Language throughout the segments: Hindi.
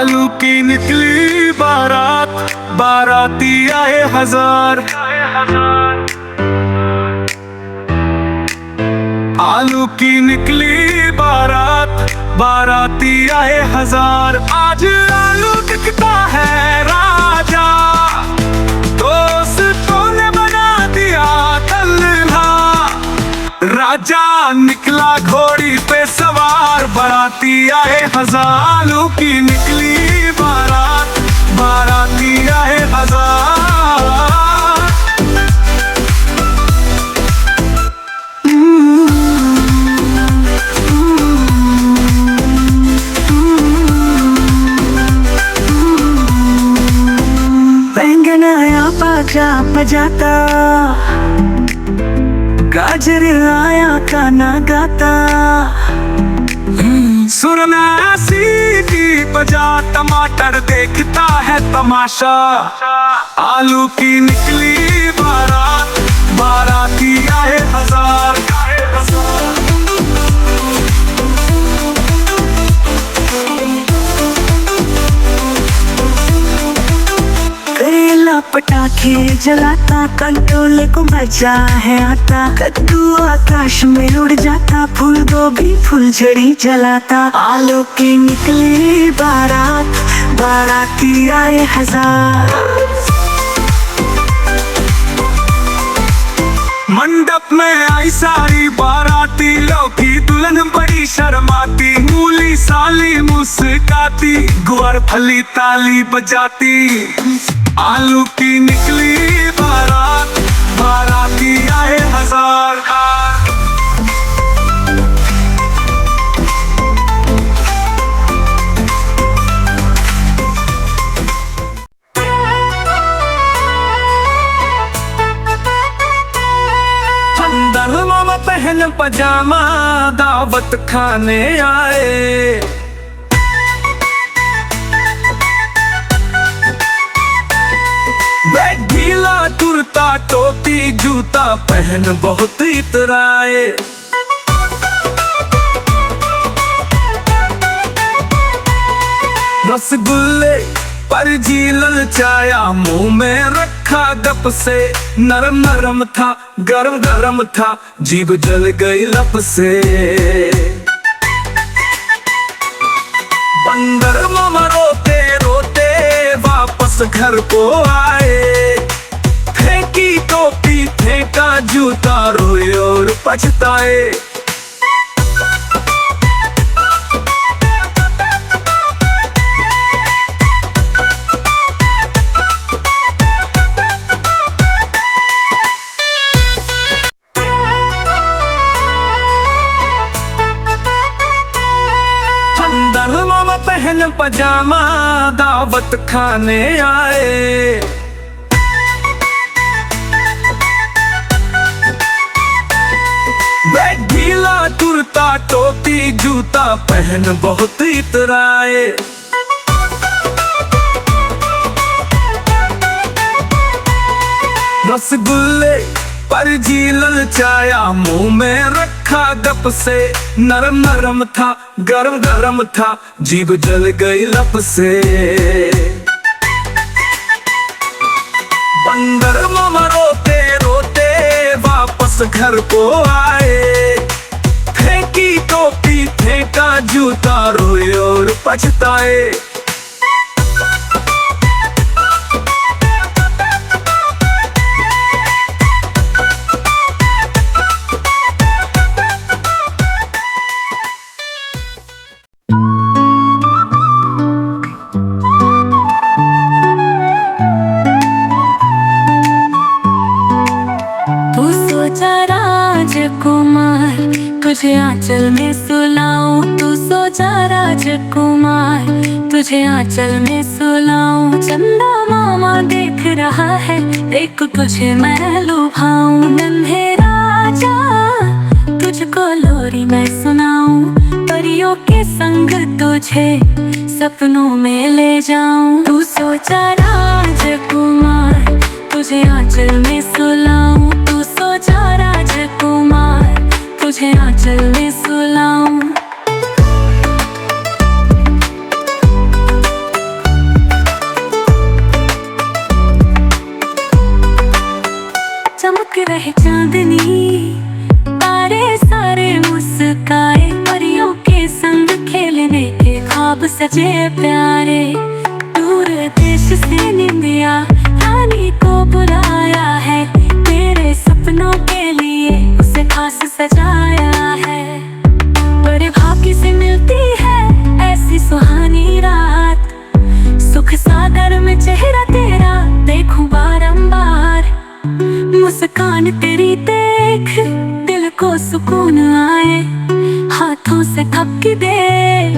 आलू की निकली बारात, बाराती आए हजार। आलू की निकली बारात, बाराती आए हजार। आज आलू दिखता है राजा, दोस्तों ने बना दिया तल्ला। राजा निकला घोड़ी पे सवार, बाराती आए हजार। आलू की निकली बारात, बाराती आए हजार। बैंगन आया बाजा बजाता, गाजर आया गाना गाता। सुनना सीटी बजा, टमाटर देखता है तमाशा। आलू की निकली बारात, बाराती आए हजार। करेला पटाखे जलाता, कंट्रोल को मजा है आता। कद्दू आकाश में उड़ जाता, फूल गोभी फुलझड़ी जलाता। आलू की निकली बारात, बाराती आए हजार। मंडप में आई सारी बाराती, लौकी दुल्हन बड़ी शर्माती। मूली साली मुस्काती, गुआर फली ताली बजाती। आलू की निकली बारात, बाराती आए हजार। अंदर मामा पहन पजामा, दावत खाने आए। गीला कुर्ता टोपी जूता पहन बहुत इतराए। रसगुल्ले पर जी ललचाया, मुंह में रखा गप से। नरम नरम था गरम गरम था, जीभ जल गई लप से। बंदर मामा रोते रोते वापस घर को आए। फेंकी टोपी फेंका जूता, रोए और पछताए। अंदर मामा पहन पजामा, दावत खाने आए। गीला कुर्ता टोपी जूता पहन बहुत इतराए। रसगुल्ले पर जी ललचाया, मुंह में रखा गप से। नरम नरम था गरम गरम था, जीभ जल गई लप से। बंदर मामा रोते रोते वापस घर को आए। फेंकी टोपी फेंका जूता, रोए और पछताए। तुझे आंचल में सुलाऊं, तू सोचा राजकुमार। तुझे आंचल में सुलाऊं, चंदा मामा देख रहा है। देख तुझे मैं लुभाऊं, नन्हे राजा तुझको लोरी मैं सुनाऊं। परियों के संग तुझे सपनों में ले जाऊं। तू सोचा राजकुमार, तुझे आंचल में सुलाऊं। तू सोचा राजकुमार, तुझे आंचल में सुलाऊं। सजे प्यारे, दूर देश से निंदिया रानी को बुलाया है, तेरे सपनों के लिए उसे खास सजाया है। बड़े भाग्य से मिलती है ऐसी सुहानी रात, सुख सागर में चेहरा तेरा देखूं बारंबार। मुस्कान तेरी देख दिल को सुकून आए, हाथों से थपकी दे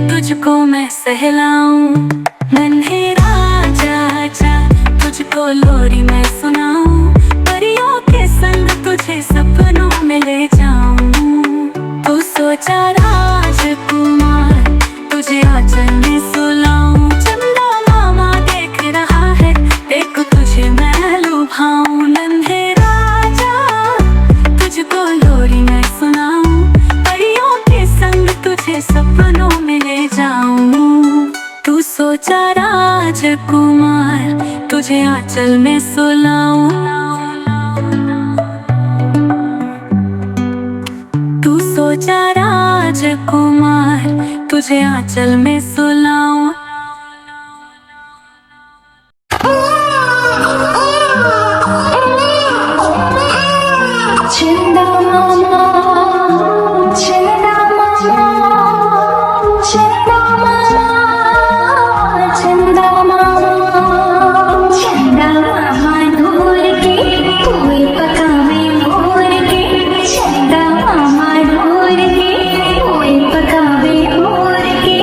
तुझको मैं सहलाऊं। नन्हे राजा जा तुझको लोरी मैं सुनाऊं, परियों के संग तुझे सपनों में ले जाऊं। तू सोचा राजकुमार तुझे आंचल में सुलाऊं, चंदा मामा देख रहा है देख तुझे मैं लुभाऊं। नन्हे राजा तुझको लोरी मैं सुनाऊं, परियों के संग तुझे सपनों में ले जाऊं। तू सोचा राजकुमार तुझे आंचल में सुलाऊं, तू सोचा राजकुमार तुझे आंचल में सुलाऊं। चंदा मामा, चंदा मामा, चंदा मामा, चंदा मामा, चंदा मामा ढोल के कोई पकावे मोर के, चंदा मामा ढोल के कोई पकावे मोर के,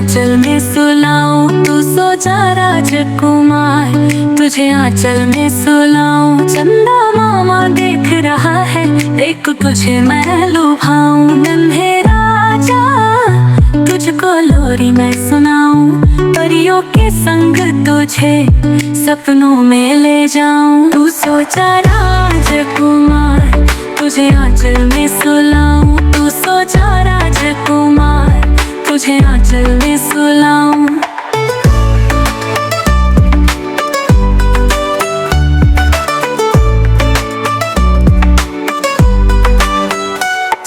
आंचल में सुलाऊं, तू सो जा राजकुमार, तुझे आंचल में सुलाऊं। चंदा मामा देख रहा है, देख तुझे मैं लुभाऊं। नन्हे राजा तुझको लोरी मैं सुनाऊं, परियों के संग तुझे सपनों में ले जाऊं। तू सोचा राजकुमार, तुझे आंचल में सुलाऊं। तू सोचा राजकुमार, तुझे आंचल में सुलाऊं।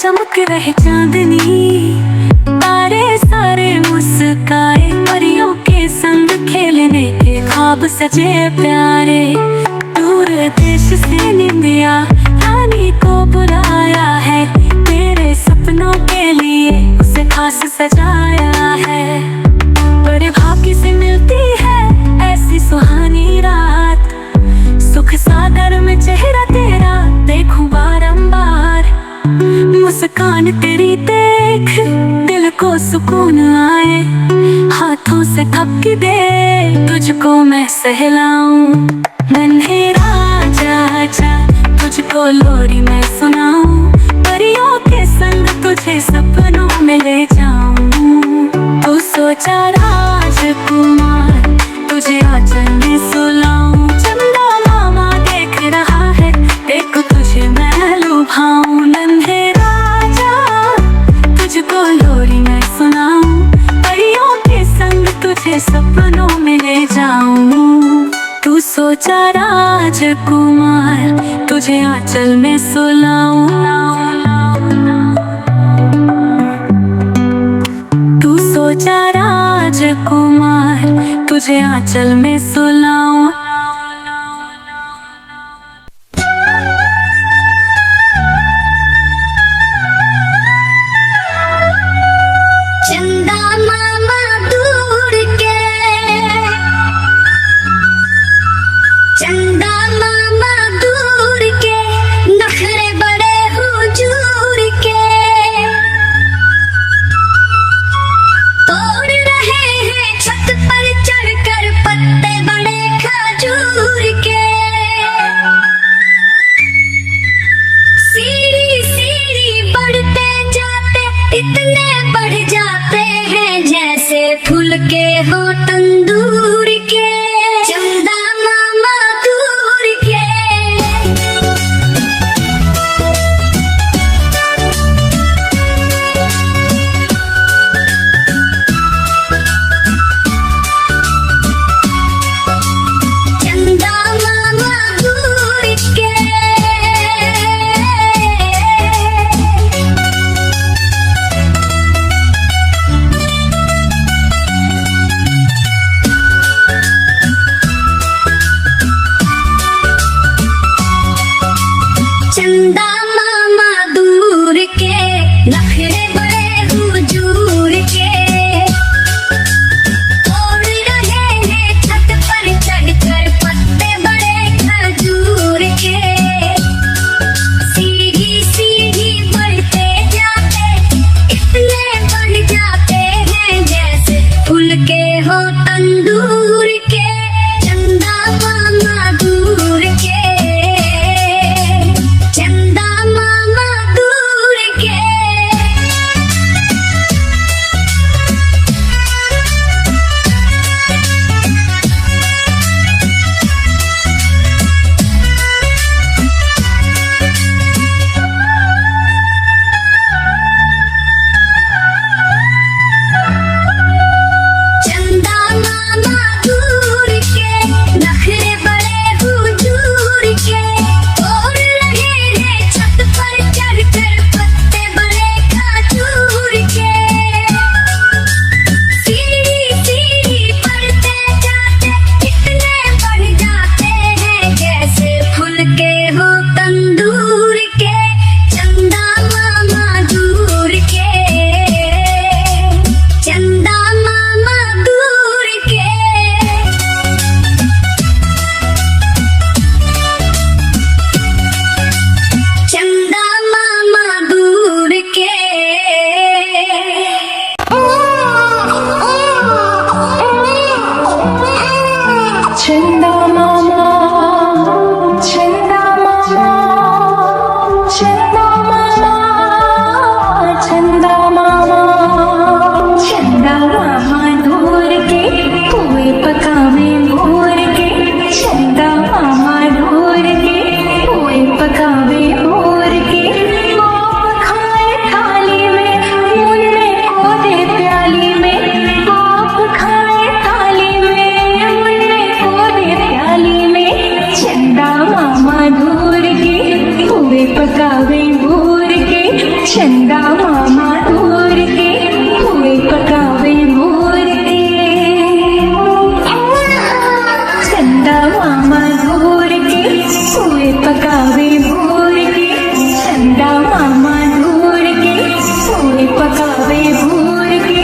चमक रहे चांदनी, तारे सारे मुस्काए, परियों के संग खेलने के ख्वाब सजे प्यारे। दूर देश से निंदिया रानी को बुलाया है, तेरे सपनों के लिए उसे खास सजाया है। बड़े भाग्य से मिलती है ऐसी सुहानी रात, सुख सागर में चेहरा तेरा देखूं बारंबार। मुस्कान तेरी देख दिल को सुकून आए, हाथों से थपकी दे तुझको मैं सहलाऊं। नन्हे राजा आजा, तुझको लोरी मैं सुनाऊं, परियों के संग तुझे सपनों में ले जाऊं। तू सोचा राजकुमार, तुझे आंचल में सुलाऊं। चंदा मामा देख रहा है, देख तुझे मैं लुभाऊं। नन्हे राजा तुझको लोरी मैं सुनाऊं, परियों के संग तुझे सपनों में ले जाऊं। तू सोचा राजकुमार, तुझे आंचल में सुलाऊं। तू सोचा राजकुमार, तुझे आंचल में सुलाऊं। चंदा मामा दूर के, चंदा मामा दूर के, नखरे बड़े हुजूर के। तोड़ रहे हैं छत पर चढ़कर पत्ते बड़े खजूर के। सीढ़ी सीढ़ी बढ़ते जाते इतने बढ़ जाते हैं, जैसे फूल के हो तंदूर के। चंदा मामा दूर के, चंदा मामा दूर के। चंदा मामा दूर के, नखरे बड़े हुजूर के। तोड़ रहे हैं छत पर चढ़कर पत्ते बड़े खजूर के। सीढ़ी सीढ़ी बढ़ते जाते इतने बढ़ जाते हैं, जैसे फूल के हो तंदूर के। चंदा मामा दूर के, चंदा मामा दूर के। पकावे भूर के, चंदा मामा दूर के, पूए पकावे भूर के, चंदा मामा दूर के, पूए पकावे भूर के, चंदा मामा दूर के, पूए पकावे भूर के।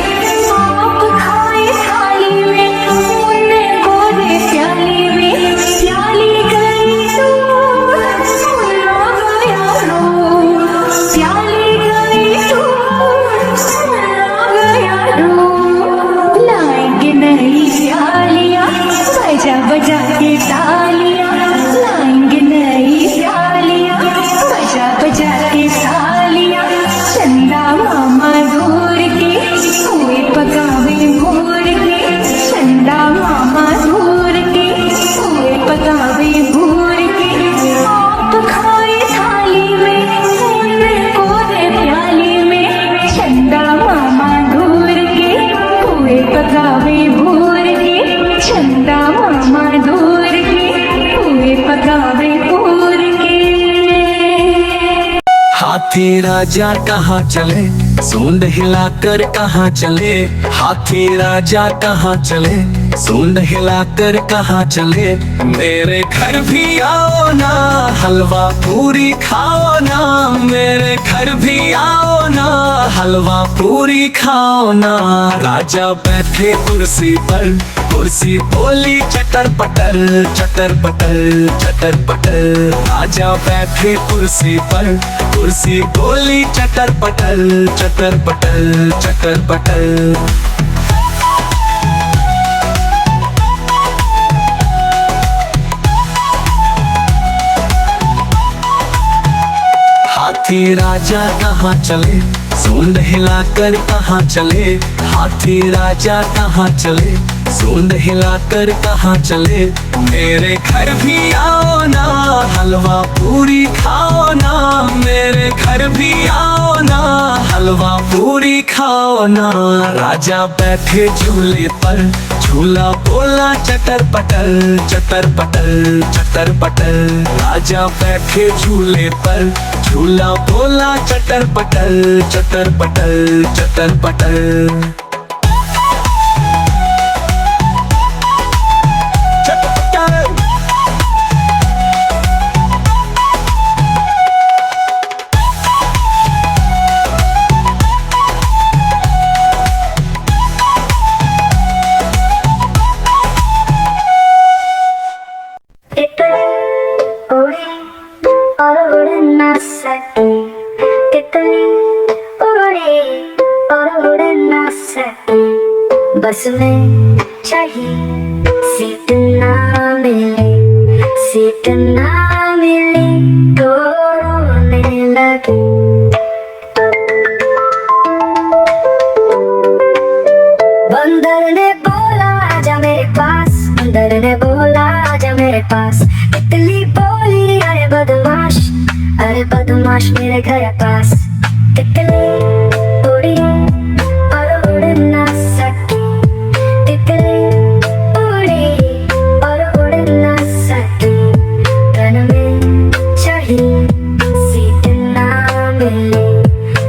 आप खाए थाली में, उनको दे प्याली में, प्याली गई दूर, सुना गया रोर, प्याली गई दूर, सुना गया रोर। लाएंगे नई प्यालियाँ, बजा बजा के तालियाँ, लाएंगे नई प्यालियाँ, बजा बजा के तालियाँ। चंदा मामा दूर के, पूए पकावे भूर के, चंदा मामा दूर के, पूए पकावे भूर के। आप खाए थाली में, उनको दे प्याली में, चंदा मामा दूर के, पूए पकावे भूर के, चंदा मामा दूर के, पूए पकावे भूर के। हाथी राजा कहाँ चले, सूंड हिलाकर कहाँ चले, हाथी राजा कहाँ चले, सूंड हिलाकर कहाँ चले। मेरे घर भी आओ ना, हलवा पूरी खाओ ना, मेरे घर भी आओ ना, हलवा पूरी खाओ ना। राजा बैठे कुर्सी पर, कुर्सी बोली चटर पटर, चटर पटर, चटर पटर। राजा बैठे कुर्सी पर, कुर्सी बोली चटर पटर, चटर पटर, चटर पटर। हाथी राजा कहाँ चले, सूंड हिलाकर कहाँ चले, हाथी राजा कहाँ चले, सूंड हिलाकर कहाँ चले। मेरे घर भी आओ ना, हलवा पूरी खाओ ना, मेरे घर भी आओ ना, हलवा पूरी खाओ ना। राजा बैठे झूले पर, झूला बोला चटर पटर, चटर पटर, चटर पटर। राजा बैठे झूले पर, झूला बोला चटर पटर, चटर पटर, चटर पटर। और उड़ ना सके, तितली उड़े और उड़ ना सके। बस में चाहिए सीट ना मिले, सीट ना मिले तो रोने लगे। बंदर ने बोला आजा मेरे पास, बंदर ने बोला आजा मेरे पास। तितली बोली अरे बदमाश, अरे बदमाश मेरे घर पास। तितली उड़ी और उड़ ना सकी, तितली उड़ी और उड़ ना सकी। तन में चढ़ी सीट ना मिली,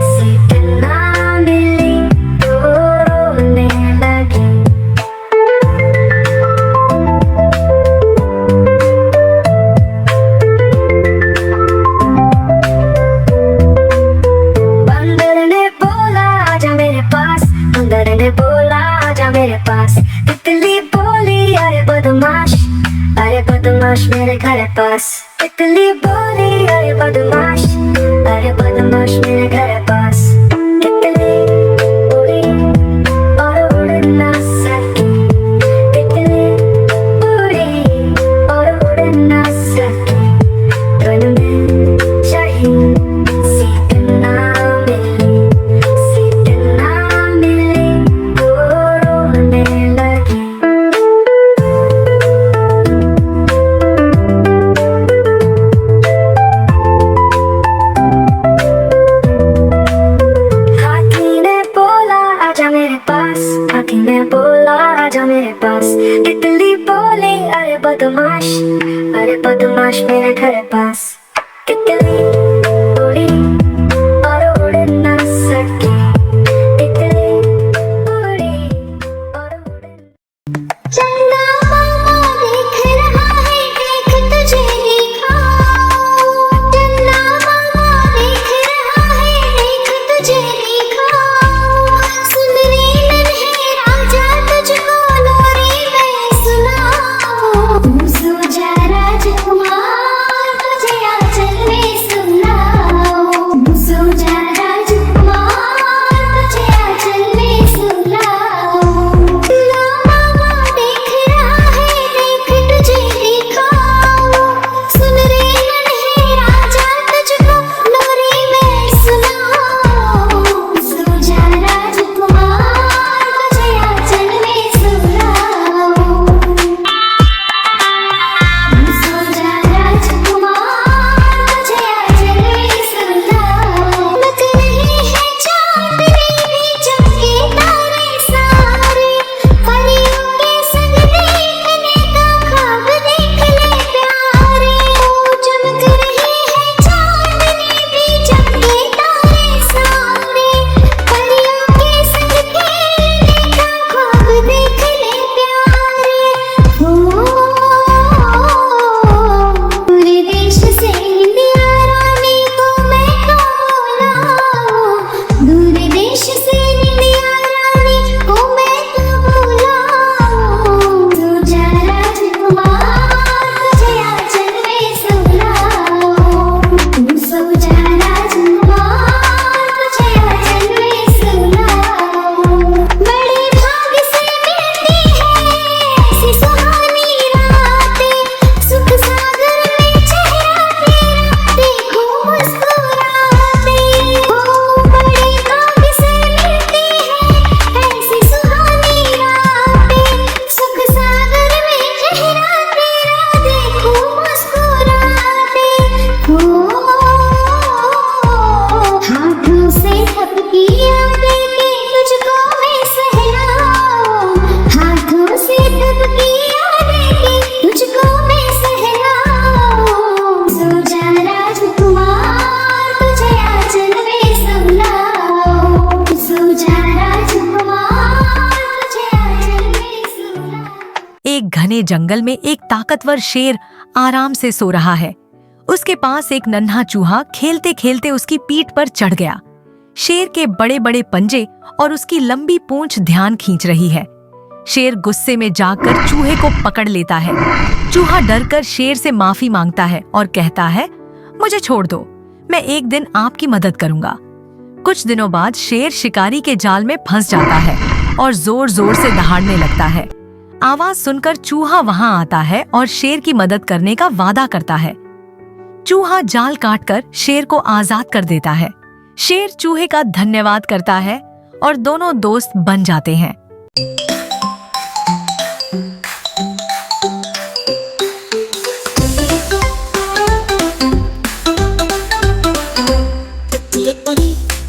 सीट ना मिली तो रोने लगी। बंदर ने बोला आजा मेरे पास, तितली बोली अरे बदमाश मेरे घर पास। तितली बोली अरे बदमाश मेरे घर पास। तितली उड़ी और उड़ ना सकी, तितली उड़ी और उड़ ना सकी। तन में चढ़ी सीट ना मिली, सीट ना मिली तो रोने लगी। हाथी ने बोला आजा मेरे पास, हाथी ने बोला आजा मेरे पास। तितली बोली अरे बदमाश मेरे घर पास। तितली घने जंगल में एक ताकतवर शेर आराम से सो रहा है। उसके पास एक नन्हा चूहा खेलते खेलते उसकी पीठ पर चढ़ गया। शेर के बड़े बड़े पंजे और उसकी लंबी पूंछ ध्यान खींच रही है। शेर गुस्से में जाकर चूहे को पकड़ लेता है। चूहा डरकर शेर से माफी मांगता है और कहता है, मुझे छोड़ दो, मैं एक दिन आपकी मदद करूंगा। कुछ दिनों बाद शेर शिकारी के जाल में फंस जाता है और जोर जोर से दहाड़ने लगता है। आवाज सुनकर चूहा वहां आता है और शेर की मदद करने का वादा करता है। चूहा जाल काटकर शेर को आजाद कर देता है। शेर चूहे का धन्यवाद करता है और दोनों दोस्त बन जाते हैं। तितली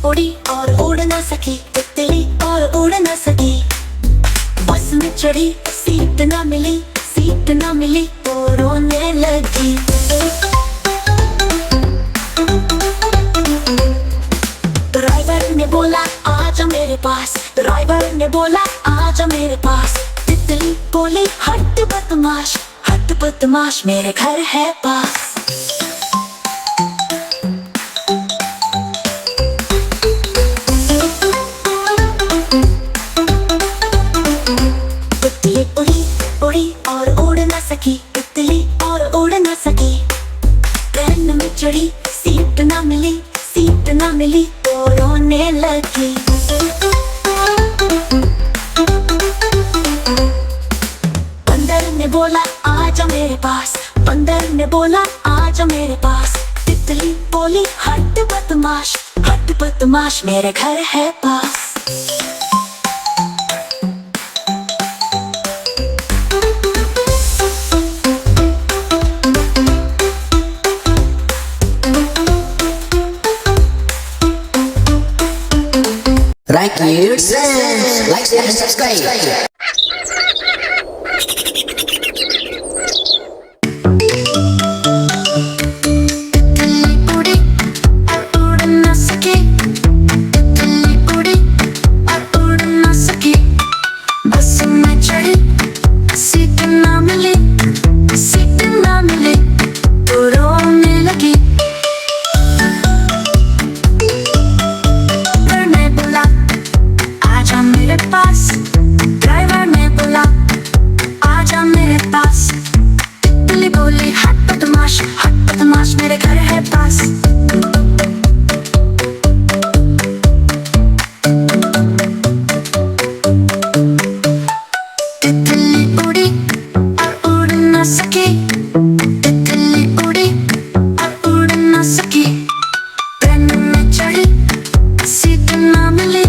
उड़ी और उड़ न सकी, तितली और उड़ न सकी। बस में चढ़ी, सीट न मिली तो रोने लगी। ड्राइवर ने बोला आजा मेरे पास, ड्राइवर ने बोला आजा मेरे पास। तितली बोली हट बदमाश मेरे घर है पास। तितली उड़ी और उड़ न सकी, तितली और उड़ न सकी। ट्रेन में चढ़ी, सीट न मिली तो रोने लगी। बंदर ने बोला आजा मेरे पास, बंदर ने बोला आजा मेरे पास। तितली बोली हट बदमाश मेरे घर है पास। Like it, like, share and subscribe. Driver ने बोला आजा मेरे पास। तितली बोली हट बदमाश मेरे घर है पास। तितली उड़ी और उड़ न सकी, तितली उड़ी और उड़ न सकी। ट्रेन में चढ़ी, सीट न मिली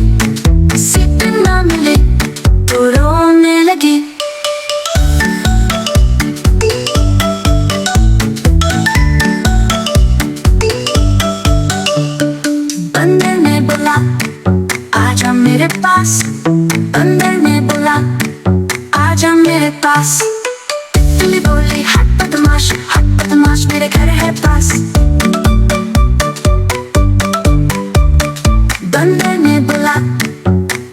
तो रोने लगी। बंदर ने बोला आजा मेरे पास, बंदर ने बोला आजा मेरे पास। तितली बोली हट बदमाश मेरे घर है पास। बंदर ने बोला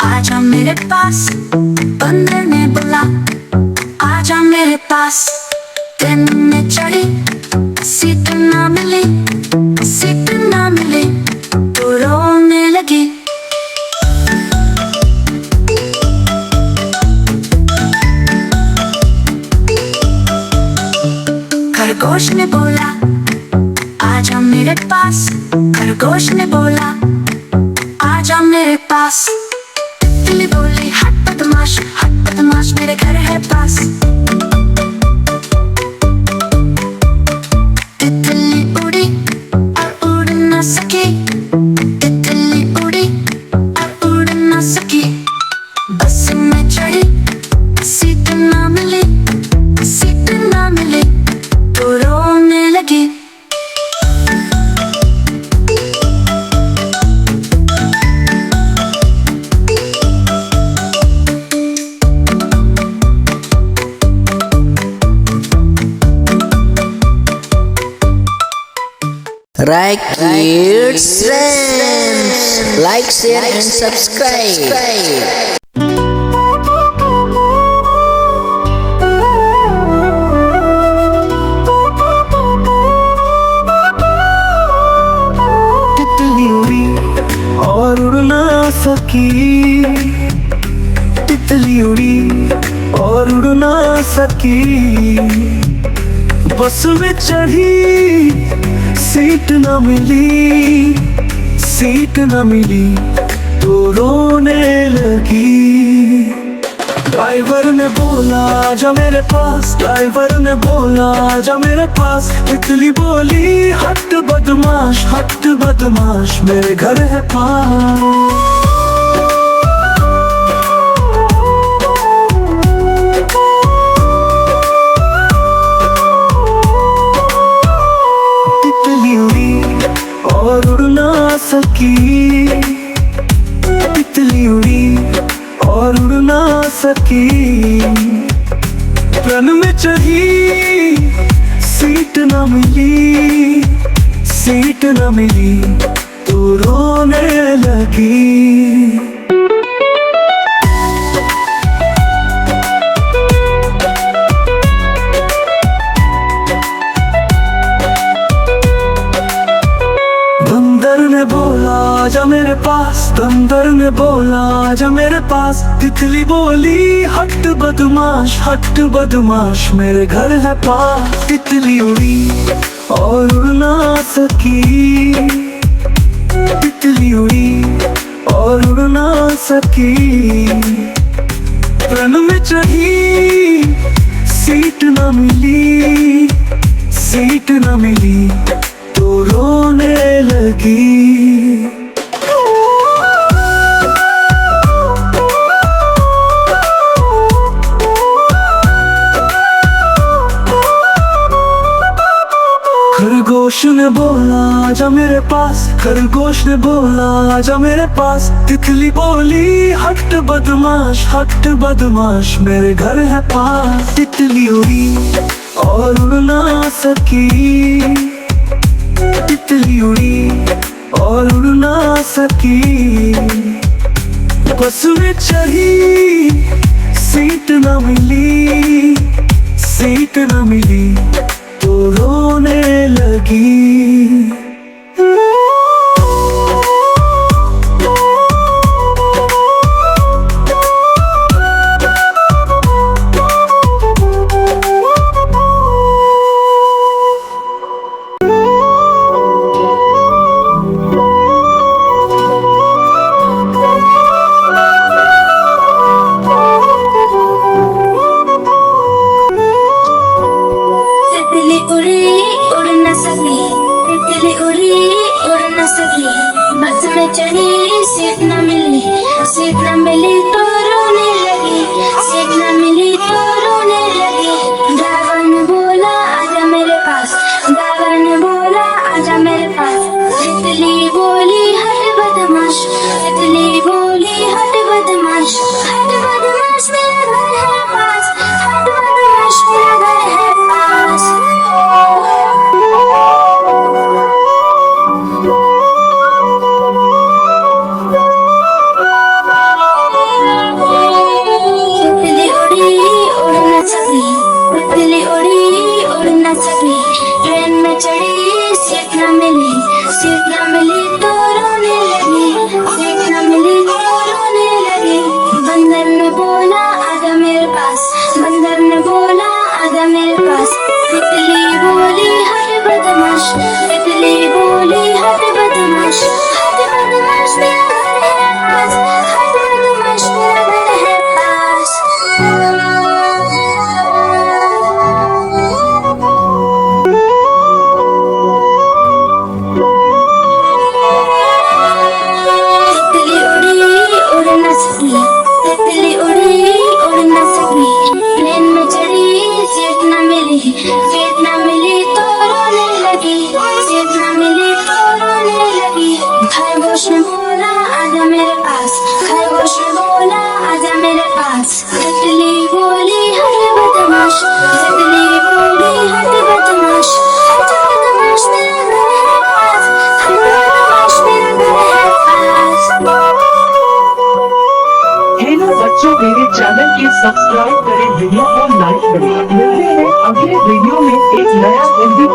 आजा मेरे पास, बंदर ने बोला आजा मेरे पास। ट्रेन में चढ़ी, सीट न मिली तो रोने लगी। खरगोश ने बोला आजा मेरे पास, खरगोश ने बोला आजा मेरे पास। तितली बोली हट बदमाश मेरे घर है पास। तितली उड़ी और उड़ न सकी, तितली उड़ी और उड़ न सकी। बस में चढ़ी, सीट न मिली तो रोने लगी। Like it, friends. Like, share and subscribe. सकी, तितली उड़ी और उड़ ना सकी। बस में चढ़ी सीट न मिली, सीट न मिली तो रोने लगी। ड्राइवर ने बोला आजा मेरे पास, ड्राइवर ने बोला आजा मेरे पास। तितली बोली हट बदमाश, हट बदमाश मेरे घर है पास। तितली उड़ी और उड़ ना सकी, तितली उड़ी और उड़ ना सकी। ट्रेन में चढ़ी सीट न मिली, सीट न मिली तो रोने लगी। बंदर ने बोला आजा मेरे पास, बंदर ने बोला आजा मेरे पास। तितली बोली हट बदमाश, हट बदमाश मेरे घर है पास। तितली उड़ी और उड़ ना सकी, तितली उड़ी और उड़ ना सकी। ट्रेन में चढ़ी सीट न मिली, सीट न मिली तो रोने लगी। खरगोश ने बोला आजा मेरे पास, खरगोश ने बोला आजा मेरे पास। तितली बोली हट बदमाश, हट बदमाश मेरे घर है पास। तितली उड़ी और उड़ ना सकी, तितली उड़ी और उड़ ना सकी। बस में चढ़ी सीट न मिली, सीट न मिली तो रोने लगी। बस में चढ़ी सीट न मिली, सीट न मिली तो रोने लगी, सीट न मिली तो रोने लगी। ड्राइवर ने बोला आजा मेरे पास, ड्राइवर ने बोला आजा मेरे पास। तितली बोली हट बदमाश, तितली बोली हट बदमाश, हट बदमाश मेरा घर है पास, हट बदमाश मेरा घर है पास। तितली उड़ी उड़ न सकी, ट्रेन में चढ़ी सीट न मिली, सीट न मिली तो रोने लगी, सीट न मिली तो रोने लगी। बंदर ने बोला आजा मेरे पास, बंदर ने बोला आजा मेरे पास। तितली बोली हट बदमाश, तितली बोली हट बदमाश, हट बदमाश मेरा घर है पास, हट बदमाश मेरा घर है पास। तितली उड़ी उड़ न सकी, ट्रेन में चढ़ी सीट न मिली, सीट न मिली तो रोने लगी, सीट न मिली तो रोने लगी। खरगोश ने बोला आजा मेरे पास, खरगोश ने बोला आजा मेरे पास। तितली बोली हट बदमाश, तितली बोली हट बदमाश, हट बदमाश मेरा घर है पास, हट बदमाश मेरा घर है पास। हेलो बच्चों, मेरे चैनल के सब्सक्राइब करें, वीडियो को लाइक करें। मिलते हैं अगले वीडियो में एक नया हिंदी